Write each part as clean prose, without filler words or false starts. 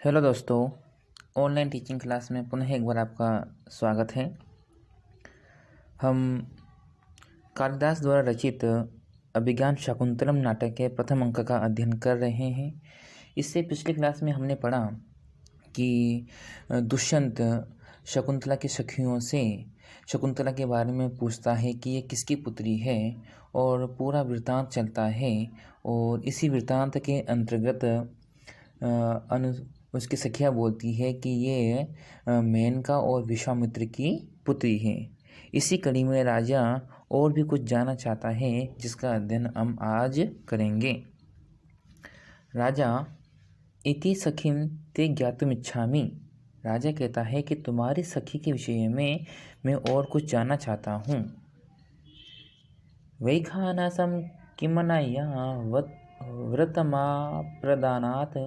Hello दोस्तों, online teaching class में पुनः एक बार आपका स्वागत है। हम कालिदास द्वारा रचित अभिज्ञान शाकुंतलम नाटक के प्रथम अंक का अध्ययन कर रहे हैं। इससे पिछले क्लास में हमने पढ़ा कि दुष्यंत शकुंतला की सखियों से शकुंतला के बारे में पूछता है कि ये किसकी पुत्री है और पूरा वृत्तांत चलता है। और इसी वृत्तांत के अंतर्गत उसकी सखियाँ बोलती है कि ये मेनका और विश्वामित्र की पुत्री है। इसी कड़ी में राजा और भी कुछ जानना चाहता है, जिसका अध्ययन हम आज करेंगे। राजा इति सखीम ते ज्ञातुमिच्छामि। राजा कहता है कि तुम्हारी सखी के विषय में मैं और कुछ जानना चाहता हूँ। वैखानसं किमनया व्रतमाप्रदानात्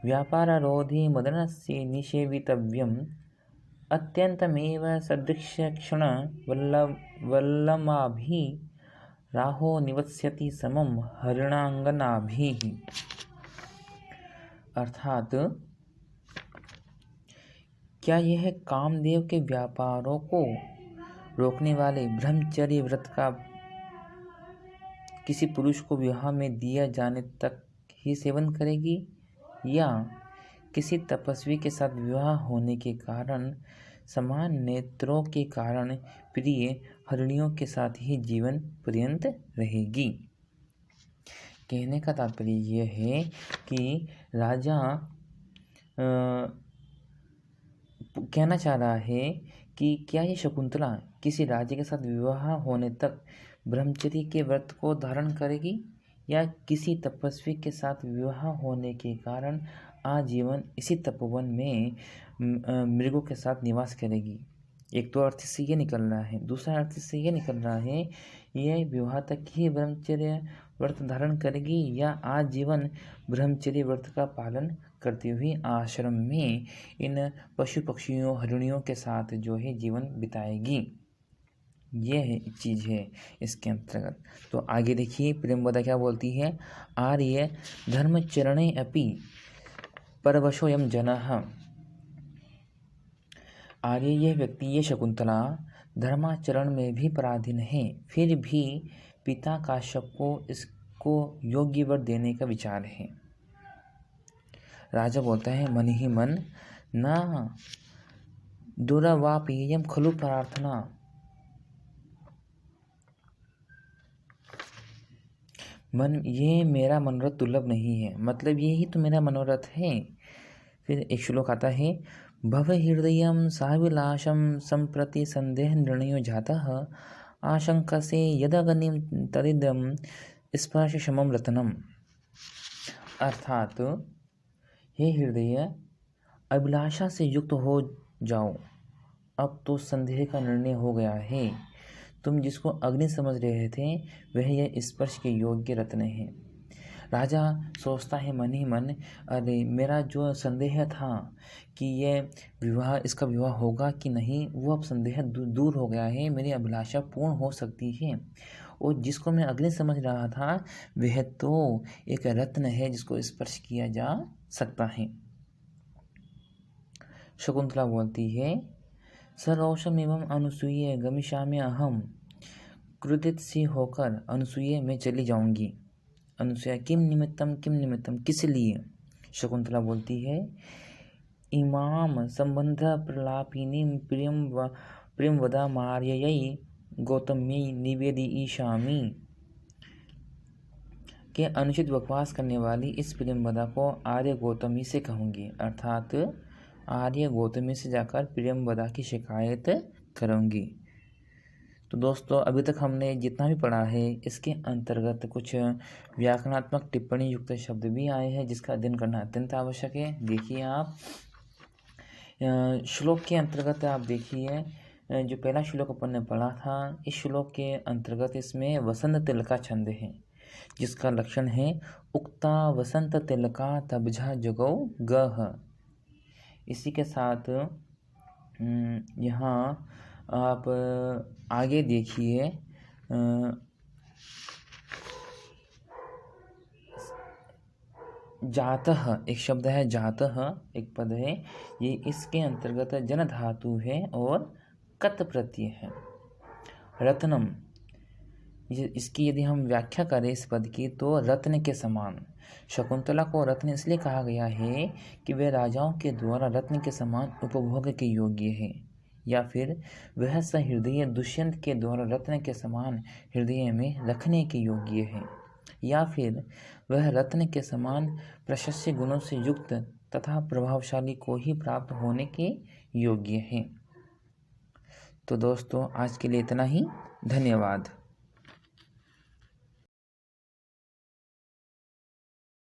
व्यापाररोधी मदनस्य निषेवितव्यम् अत्यन्तमेव सदृक्षक्षणवल्लमाभिः राहो निवत्स्यति समं हरिणांगनाभिः। अर्थात क्या यह कामदेव के व्यापारों को रोकने वाले ब्रह्मचर्य व्रत का किसी पुरुष को विवाह में दिया जाने तक ही सेवन करेगी, या किसी तपस्वी के साथ विवाह होने के कारण समान नेत्रों के कारण प्रिय हरिणियों के साथ ही जीवन पर्यंत रहेगी। कहने का तात्पर्य यह है कि राजा कहना चाह रहा है कि क्या ये शकुंतला किसी राज्य के साथ विवाह होने तक ब्रह्मचर्य के व्रत को धारण करेगी, या किसी तपस्वी के साथ विवाह होने के कारण आजीवन इसी तपोवन में मृगों के साथ निवास करेगी। एक तो अर्थ से ये निकल रहा है। दूसरा अर्थ से ये निकल रहा है यह विवाह तक ही ब्रह्मचर्य व्रत धारण करेगी, या आजीवन ब्रह्मचर्य व्रत का पालन करती हुई आश्रम में इन पशु पक्षियों हरिणियों के साथ जो है जीवन बिताएगी। यह चीज़ है इसके अंतर्गत। तो आगे देखिए, प्रेमवदा क्या बोलती है। आर्य धर्मचरणे अपि परवशोऽयं जनः। आर्य यह व्यक्ति, ये शकुंतला धर्माचरण में भी पराधीन है, फिर भी पिता काश्यप को इसको योग्य वर देने का विचार है। राजा बोलता है, मन ही मन न दुरवापीयम खलु प्रार्थना। मन, ये मेरा मनोरथ दुर्लभ नहीं है, मतलब यही तो मेरा मनोरथ है। फिर एक श्लोक आता है, भव हृदयं साभिलाषं संप्रति संदेह निर्णयो जातः आशंकसे यदग्निं तदिदं स्पर्श समम रत्नम। अर्थात, हे हृदय, अभिलाषा से युक्त हो जाओ, अब तो संदेह का निर्णय हो गया है। तुम जिसको अग्नि समझ रहे थे वह यह स्पर्श के योग्य रत्न है। राजा सोचता है मन ही मन, अरे मेरा जो संदेह था कि इसका विवाह होगा कि नहीं, वो अब संदेह दूर हो गया है। मेरी अभिलाषा पूर्ण हो सकती है, और जिसको मैं अग्नि समझ रहा था वह तो एक रत्न है जिसको स्पर्श किया जा सकता है। शकुंतला बोलती है, सरोषम एवं अनुसूये गमिष्यामि अहम। क्रोधित सी होकर अनुसूये में चली जाऊंगी। अनुसूया, किम निमित्तम, किस लिए? शकुंतला बोलती है, इमाम संबंध प्रलापिनी प्रियम वदा मार्ययै गौतमी निवेदयिष्यामि। के अनुचित बकवास करने वाली इस प्रियंवदा को आर्य गौतमी से कहूँगी। अर्थात आर्य गौतमी से जाकर प्रियंवदा की शिकायत करूँगी। तो दोस्तों, अभी तक हमने जितना भी पढ़ा है इसके अंतर्गत कुछ व्याकरणात्मक टिप्पणी युक्त शब्द भी आए हैं, जिसका अध्ययन करना अत्यंत आवश्यक है। देखिए आप श्लोक के अंतर्गत आप देखिए, जो पहला श्लोक अपन ने पढ़ा था, इस श्लोक के अंतर्गत इसमें वसंत तिलका छंद है, जिसका लक्षण है उक्ता वसंत तिलका तबझा जगौ गह। इसी के साथ यहाँ आप आगे देखिए, जातः एक शब्द है, जातः एक पद है, ये इसके अंतर्गत जन धातु है और कत प्रत्यय है। रत्नम, इसकी यदि हम व्याख्या करें इस पद की तो रत्न के समान। शकुंतला को रत्न इसलिए कहा गया है कि वह राजाओं के द्वारा रत्न के समान उपभोग के योग्य है, या फिर वह सहृदय दुष्यंत के द्वारा रत्न के समान हृदय में रखने के योग्य है, या फिर वह रत्न के समान प्रशस्य गुणों से युक्त तथा प्रभावशाली को ही प्राप्त होने के योग्य है। तो दोस्तों आज के लिए इतना ही। धन्यवाद।